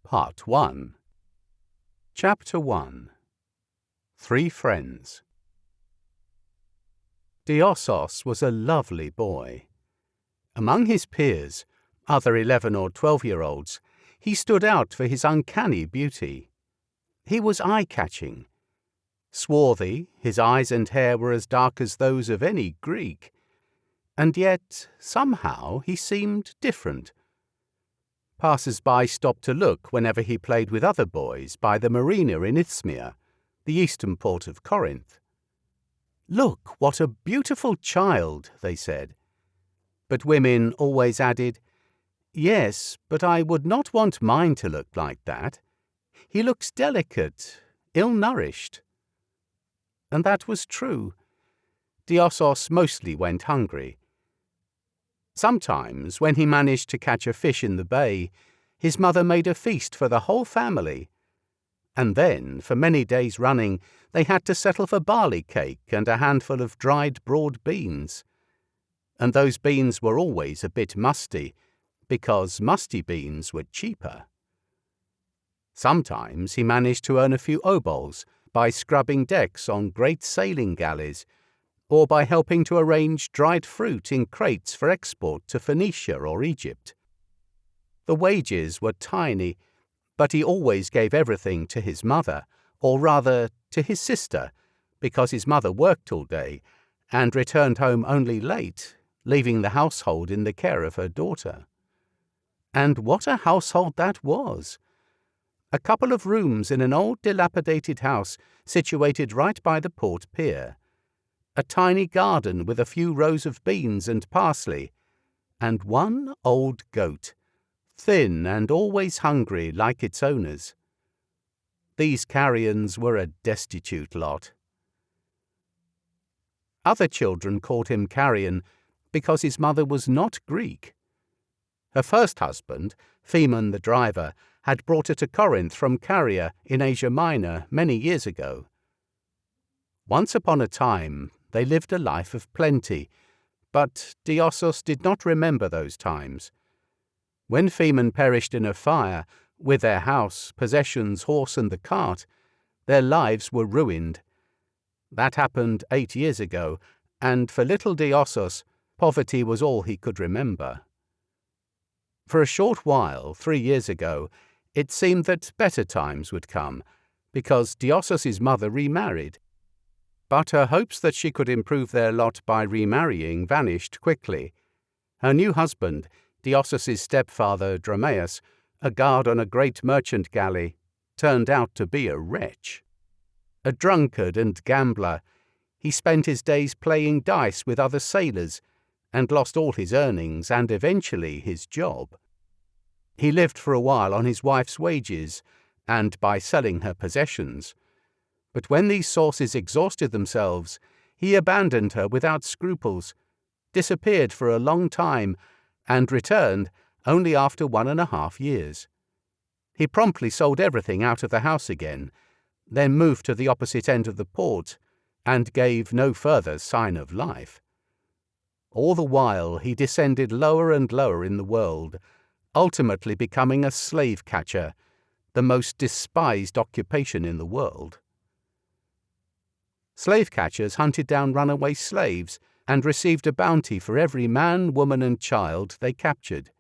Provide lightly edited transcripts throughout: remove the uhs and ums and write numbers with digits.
Part 1. Chapter 1. 3 Friends. Diossos was a lovely boy. Among his peers, other 11 or 12-year-olds, he stood out for his uncanny beauty. He was eye-catching. Swarthy, his eyes and hair were as dark as those of any Greek. And yet, somehow, he seemed different. Passers-by stopped to look whenever he played with other boys by the marina in Isthmia, the eastern port of Corinth. "Look, what a beautiful child," they said. But women always added, "Yes, but I would not want mine to look like that. He looks delicate, ill-nourished." And that was true. Diossos mostly went hungry. Sometimes, when he managed to catch a fish in the bay, his mother made a feast for the whole family. And then, for many days running, they had to settle for barley cake and a handful of dried broad beans. And those beans were always a bit musty, because musty beans were cheaper. Sometimes he managed to earn a few obols by scrubbing decks on great sailing galleys, or by helping to arrange dried fruit in crates for export to Phoenicia or Egypt. The wages were tiny, but he always gave everything to his mother, or rather to his sister, because his mother worked all day and returned home only late, leaving the household in the care of her daughter. And what a household that was! A couple of rooms in an old dilapidated house situated right by the port pier. A tiny garden with a few rows of beans and parsley, and one old goat, thin and always hungry like its owners. These carrions were a destitute lot. Other children called him Carrion because his mother was not Greek. Her first husband, Phaemon the driver, had brought her to Corinth from Caria in Asia Minor many years ago. Once upon a time, they lived a life of plenty, but Diossos did not remember those times. When Phaemon perished in a fire, with their house, possessions, horse, and the cart, their lives were ruined. That happened 8 years ago, and for little Diossos, poverty was all he could remember. For a short while, 3 years ago, it seemed that better times would come, because Diossos's mother remarried. But her hopes that she could improve their lot by remarrying vanished quickly. Her new husband, Diossos's stepfather Dromaeus, a guard on a great merchant galley, turned out to be a wretch. A drunkard and gambler, he spent his days playing dice with other sailors, and lost all his earnings and eventually his job. He lived for a while on his wife's wages, and by selling her possessions. But when these sources exhausted themselves, he abandoned her without scruples, disappeared for a long time, and returned only after 1.5 years. He promptly sold everything out of the house again, then moved to the opposite end of the port, and gave no further sign of life. All the while he descended lower and lower in the world, ultimately becoming a slave catcher, the most despised occupation in the world. Slave catchers hunted down runaway slaves and received a bounty for every man, woman, and child they captured.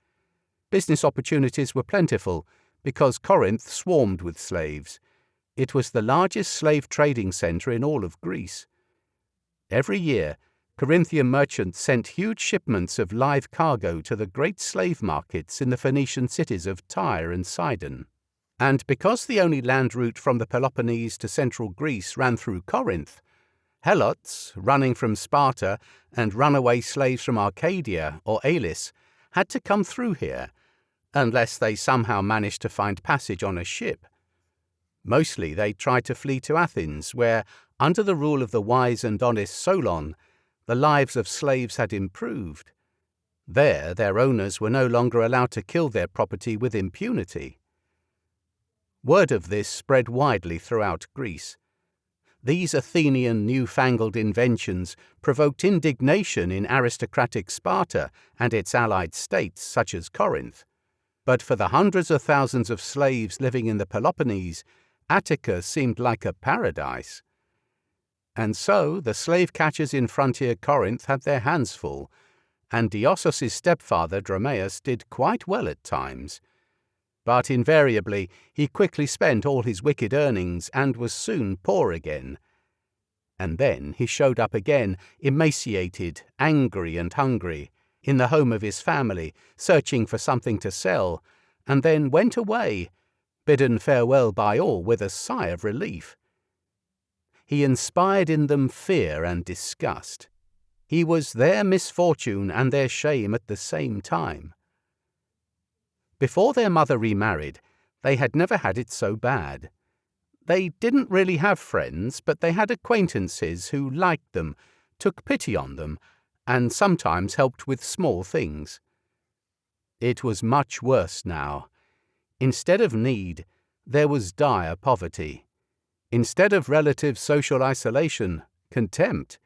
Business opportunities were plentiful because Corinth swarmed with slaves. It was the largest slave trading centre in all of Greece. Every year, Corinthian merchants sent huge shipments of live cargo to the great slave markets in the Phoenician cities of Tyre and Sidon. And because the only land route from the Peloponnese to central Greece ran through Corinth, Helots, running from Sparta, and runaway slaves from Arcadia or Elis had to come through here, unless they somehow managed to find passage on a ship. Mostly they tried to flee to Athens, where, under the rule of the wise and honest Solon, the lives of slaves had improved. There their owners were no longer allowed to kill their property with impunity. Word of this spread widely throughout Greece. These Athenian newfangled inventions provoked indignation in aristocratic Sparta and its allied states, such as Corinth. But for the hundreds of thousands of slaves living in the Peloponnese, Attica seemed like a paradise. And so the slave catchers in frontier Corinth had their hands full, and Diossos' stepfather Dromaeus did quite well at times. But invariably he quickly spent all his wicked earnings and was soon poor again. And then he showed up again, emaciated, angry and hungry, in the home of his family, searching for something to sell, and then went away, bidden farewell by all with a sigh of relief. He inspired in them fear and disgust. He was their misfortune and their shame at the same time. Before their mother remarried, they had never had it so bad. They didn't really have friends, but they had acquaintances who liked them, took pity on them, and sometimes helped with small things. It was much worse now. Instead of need, there was dire poverty. Instead of relative social isolation, contempt.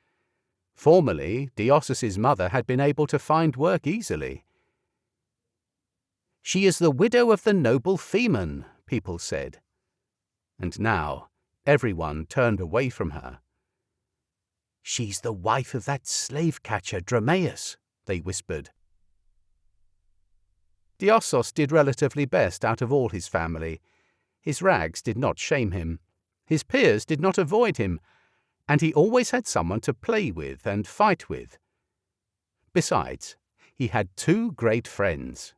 Formerly, Diossos' mother had been able to find work easily. "She is the widow of the noble Phaemon," people said. And now everyone turned away from her. "She's the wife of that slave-catcher Dromaeus," they whispered. Diossos did relatively best out of all his family. His rags did not shame him. His peers did not avoid him, and he always had someone to play with and fight with. Besides, he had two great friends.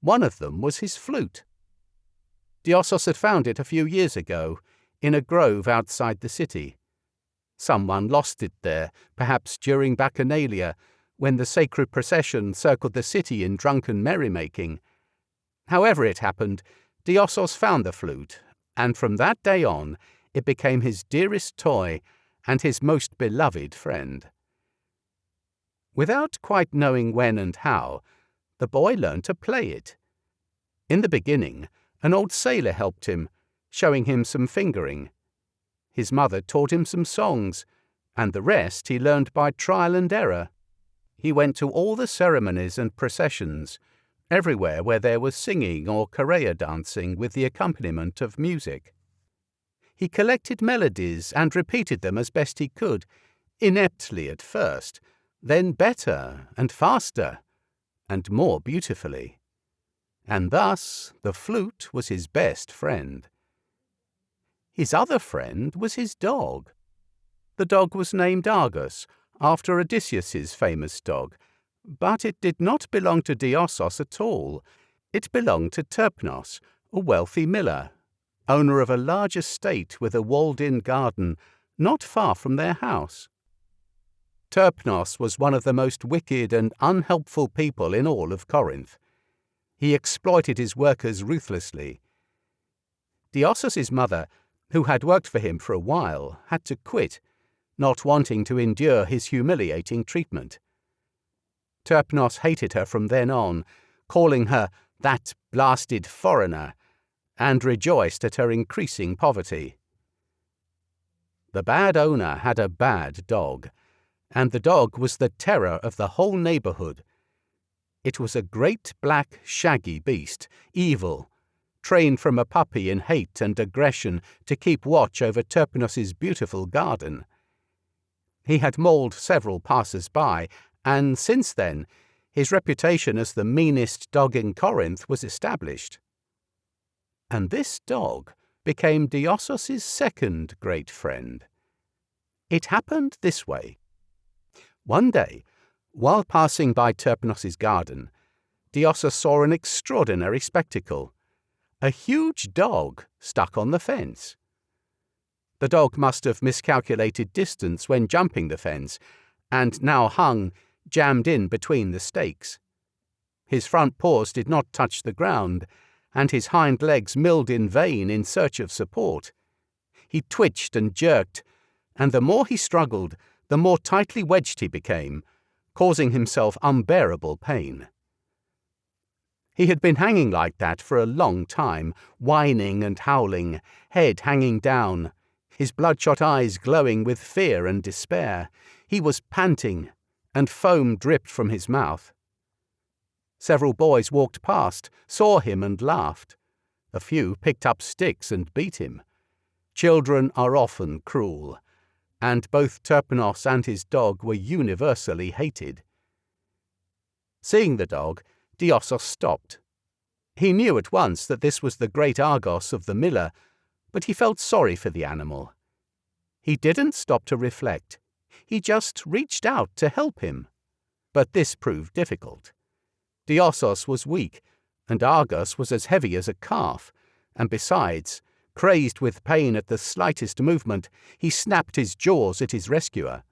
One of them was his flute. Diossos had found it a few years ago, in a grove outside the city. Someone lost it there, perhaps during Bacchanalia, when the sacred procession circled the city in drunken merrymaking. However it happened, Diossos found the flute, and from that day on it became his dearest toy and his most beloved friend. Without quite knowing when and how, the boy learned to play it. In the beginning, an old sailor helped him, showing him some fingering. His mother taught him some songs, and the rest he learned by trial and error. He went to all the ceremonies and processions, everywhere where there was singing or chorea dancing with the accompaniment of music. He collected melodies and repeated them as best he could, ineptly at first, then better and faster, and more beautifully. And thus the flute was his best friend. His other friend was his dog. The dog was named Argus, after Odysseus's famous dog, but it did not belong to Diossos at all. It belonged to Terpnos, a wealthy miller, owner of a large estate with a walled-in garden not far from their house. Terpnos was one of the most wicked and unhelpful people in all of Corinth. He exploited his workers ruthlessly. Diossos' mother, who had worked for him for a while, had to quit, not wanting to endure his humiliating treatment. Terpnos hated her from then on, calling her "that blasted foreigner," and rejoiced at her increasing poverty. The bad owner had a bad dog, and the dog was the terror of the whole neighborhood. It was a great black shaggy beast, evil, trained from a puppy in hate and aggression to keep watch over Terpnos' beautiful garden. He had mauled several passers-by, and since then his reputation as the meanest dog in Corinth was established. And this dog became Diossos' second great friend. It happened this way. One day, while passing by Terpnos' garden, Diossos saw an extraordinary spectacle: a huge dog stuck on the fence. The dog must have miscalculated distance when jumping the fence, and now hung, jammed in between the stakes. His front paws did not touch the ground, and his hind legs milled in vain in search of support. He twitched and jerked, and the more he struggled, the more tightly wedged he became, causing himself unbearable pain. He had been hanging like that for a long time, whining and howling, head hanging down, his bloodshot eyes glowing with fear and despair. He was panting, and foam dripped from his mouth. Several boys walked past, saw him and laughed. A few picked up sticks and beat him. Children are often cruel, and both Terpanos and his dog were universally hated. Seeing the dog, Diossos stopped. He knew at once that this was the great Argos of the miller, but he felt sorry for the animal. He didn't stop to reflect. He just reached out to help him. But this proved difficult. Diossos was weak, and Argos was as heavy as a calf, and besides, crazed with pain at the slightest movement, he snapped his jaws at his rescuer.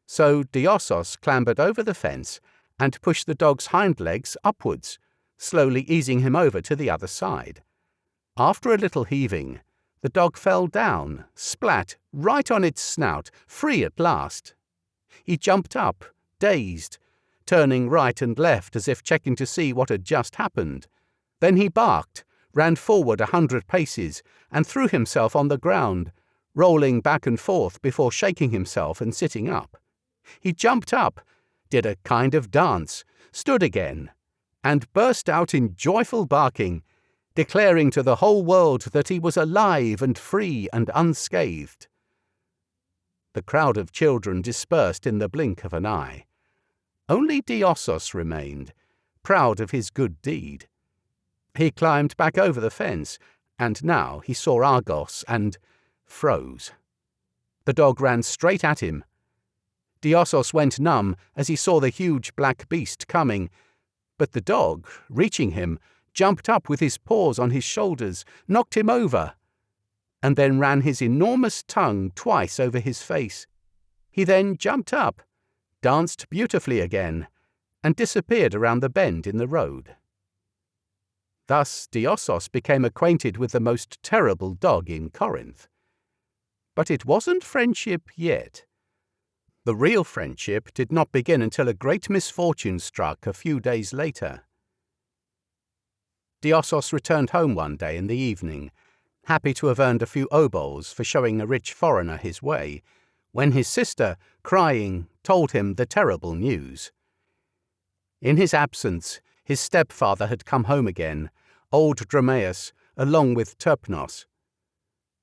So Diossos clambered over the fence and pushed the dog's hind legs upwards, slowly easing him over to the other side. After a little heaving, the dog fell down, splat, right on its snout, free at last. He jumped up, dazed, turning right and left as if checking to see what had just happened. Then he barked, ran forward 100 paces, and threw himself on the ground, rolling back and forth before shaking himself and sitting up. He jumped up, did a kind of dance, stood again, and burst out in joyful barking, declaring to the whole world that he was alive and free and unscathed. The crowd of children dispersed in the blink of an eye. Only Diossos remained, proud of his good deed. He climbed back over the fence, and now he saw Argos and froze. The dog ran straight at him. Diossos went numb as he saw the huge black beast coming, but the dog, reaching him, jumped up with his paws on his shoulders, knocked him over, and then ran his enormous tongue twice over his face. He then jumped up, danced beautifully again, and disappeared around the bend in the road. Thus Diossos became acquainted with the most terrible dog in Corinth. But it wasn't friendship yet. The real friendship did not begin until a great misfortune struck a few days later. Diossos returned home one day in the evening, happy to have earned a few obols for showing a rich foreigner his way, when his sister, crying, told him the terrible news. In his absence, his stepfather had come home again, old Dromaeus, along with Terpanos.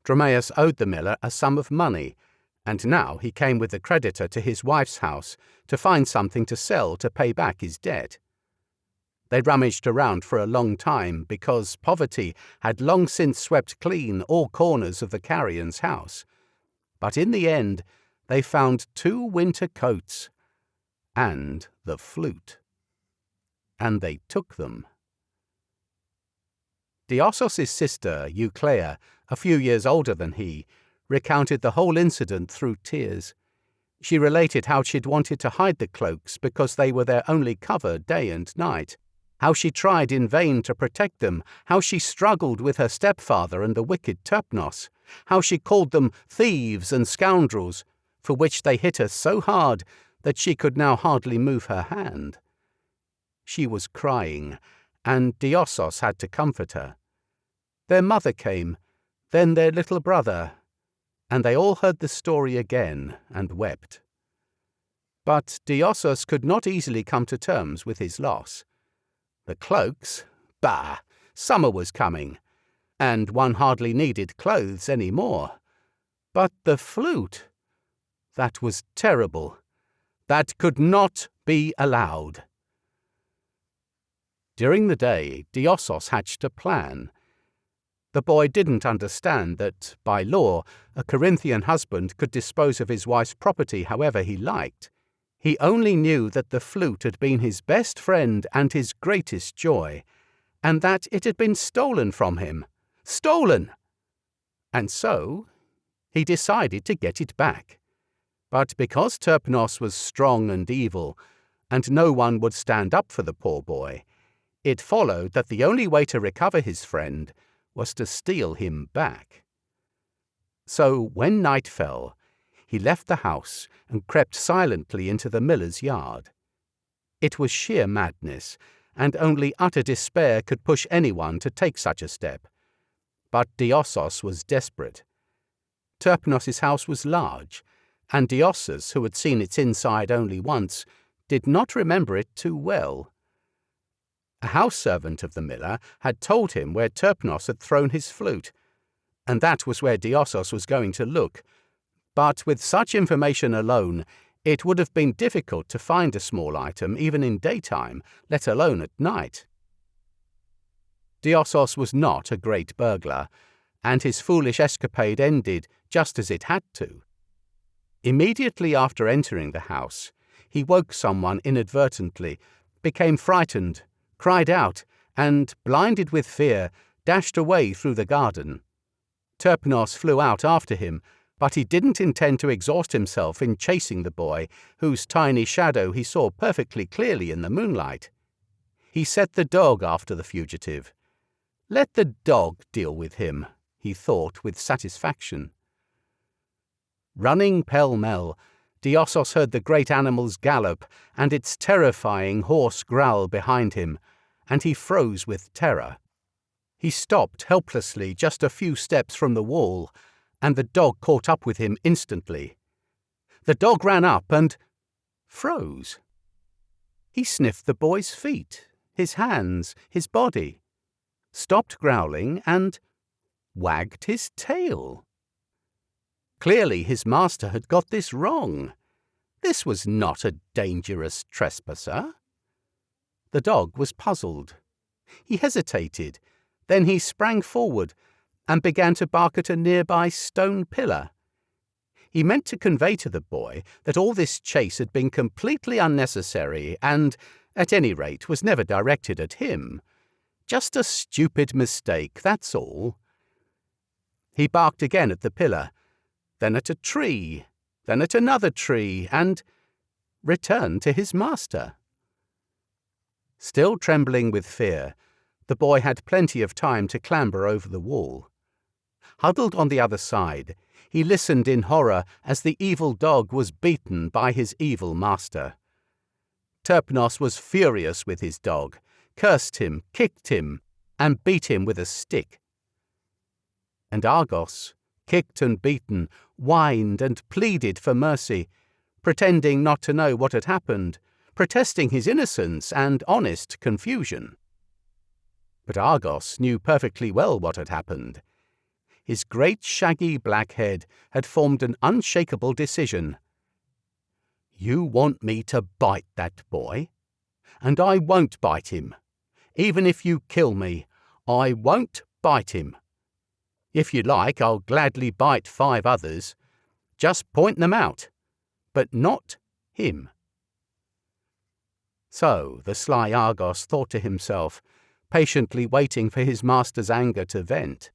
Dromaeus owed the miller a sum of money, and now he came with the creditor to his wife's house to find something to sell to pay back his debt. They rummaged around for a long time because poverty had long since swept clean all corners of the Carian's house. But in the end, they found 2 winter coats and the flute. And they took them. Diossos' sister, Euclea, a few years older than he, recounted the whole incident through tears. She related how she'd wanted to hide the cloaks because they were their only cover day and night, how she tried in vain to protect them, how she struggled with her stepfather and the wicked Terpanos, how she called them thieves and scoundrels, for which they hit her so hard that she could now hardly move her hand. She was crying, and Diossos had to comfort her. Their mother came, then their little brother, and they all heard the story again and wept. But Diossos could not easily come to terms with his loss. The cloaks? Bah! Summer was coming, and one hardly needed clothes any more. But the flute? That was terrible. That could not be allowed. During the day, Diossos hatched a plan. The boy didn't understand that, by law, a Corinthian husband could dispose of his wife's property however he liked. He only knew that the flute had been his best friend and his greatest joy, and that it had been stolen from him. Stolen! And so he decided to get it back. But because Terpanos was strong and evil, and no one would stand up for the poor boy, it followed that the only way to recover his friend was to steal him back. So when night fell, he left the house and crept silently into the miller's yard. It was sheer madness, and only utter despair could push anyone to take such a step. But Diossos was desperate. Terpanos' house was large, and Diossos, who had seen its inside only once, did not remember it too well. A house servant of the miller had told him where Terpnos had thrown his flute, and that was where Diossos was going to look. But with such information alone, it would have been difficult to find a small item even in daytime, let alone at night. Diossos was not a great burglar, and his foolish escapade ended just as it had to. Immediately after entering the house, he woke someone inadvertently, became frightened, cried out, and, blinded with fear, dashed away through the garden. Terpnos flew out after him, but he didn't intend to exhaust himself in chasing the boy, whose tiny shadow he saw perfectly clearly in the moonlight. He set the dog after the fugitive. Let the dog deal with him, he thought with satisfaction. Running pell-mell, Diossos heard the great animal's gallop and its terrifying hoarse growl behind him, and he froze with terror. He stopped helplessly just a few steps from the wall, and the dog caught up with him instantly. The dog ran up and froze. He sniffed the boy's feet, his hands, his body, stopped growling, and wagged his tail. Clearly his master had got this wrong. This was not a dangerous trespasser. The dog was puzzled. He hesitated. Then he sprang forward and began to bark at a nearby stone pillar. He meant to convey to the boy that all this chase had been completely unnecessary and, at any rate, was never directed at him. Just a stupid mistake, that's all. He barked again at the pillar, then at a tree, then at another tree, and returned to his master. Still trembling with fear, the boy had plenty of time to clamber over the wall. Huddled on the other side, he listened in horror as the evil dog was beaten by his evil master. Terpnos was furious with his dog, cursed him, kicked him, and beat him with a stick. And Argos, kicked and beaten, whined and pleaded for mercy, pretending not to know what had happened, protesting his innocence and honest confusion. But Argos knew perfectly well what had happened. His great shaggy black head had formed an unshakable decision. You want me to bite that boy? And I won't bite him. Even if you kill me, I won't bite him. If you like, I'll gladly bite 5 others. Just point them out, but not him. So the sly Argos thought to himself, patiently waiting for his master's anger to vent.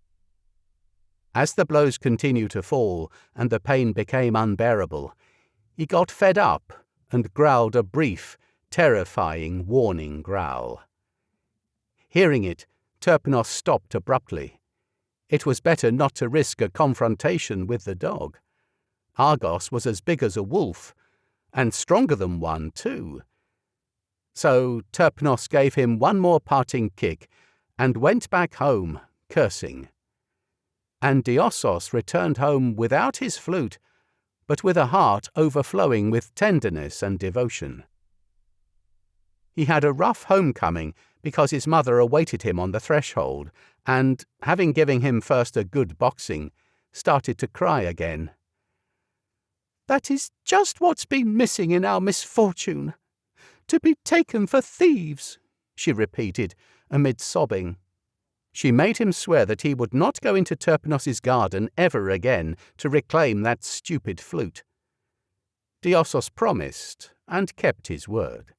As the blows continued to fall and the pain became unbearable, he got fed up and growled a brief, terrifying warning growl. Hearing it, Terpnos stopped abruptly. It was better not to risk a confrontation with the dog. Argos was as big as a wolf, and stronger than one, too. So Terpnos gave him one more parting kick and went back home, cursing. And Diossos returned home without his flute, but with a heart overflowing with tenderness and devotion. He had a rough homecoming because his mother awaited him on the threshold and, having given him first a good boxing, started to cry again. "That is just what's been missing in our misfortune. To be taken for thieves," she repeated, amid sobbing. She made him swear that he would not go into Terpnos's garden ever again to reclaim that stupid flute. Diossos promised, and kept his word.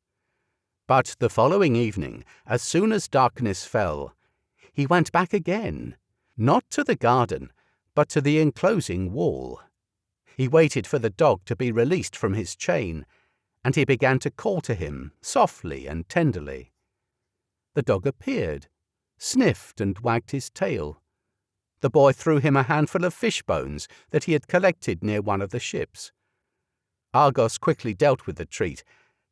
But the following evening, as soon as darkness fell, he went back again, not to the garden, but to the enclosing wall. He waited for the dog to be released from his chain, and he began to call to him, softly and tenderly. The dog appeared, sniffed and wagged his tail. The boy threw him a handful of fish bones that he had collected near one of the ships. Argos quickly dealt with the treat,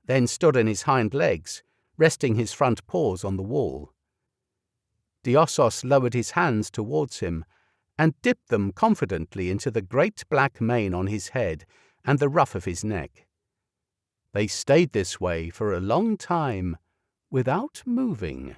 then stood on his hind legs, resting his front paws on the wall. Diossos lowered his hands towards him, and dipped them confidently into the great black mane on his head and the ruff of his neck. They stayed this way for a long time, without moving.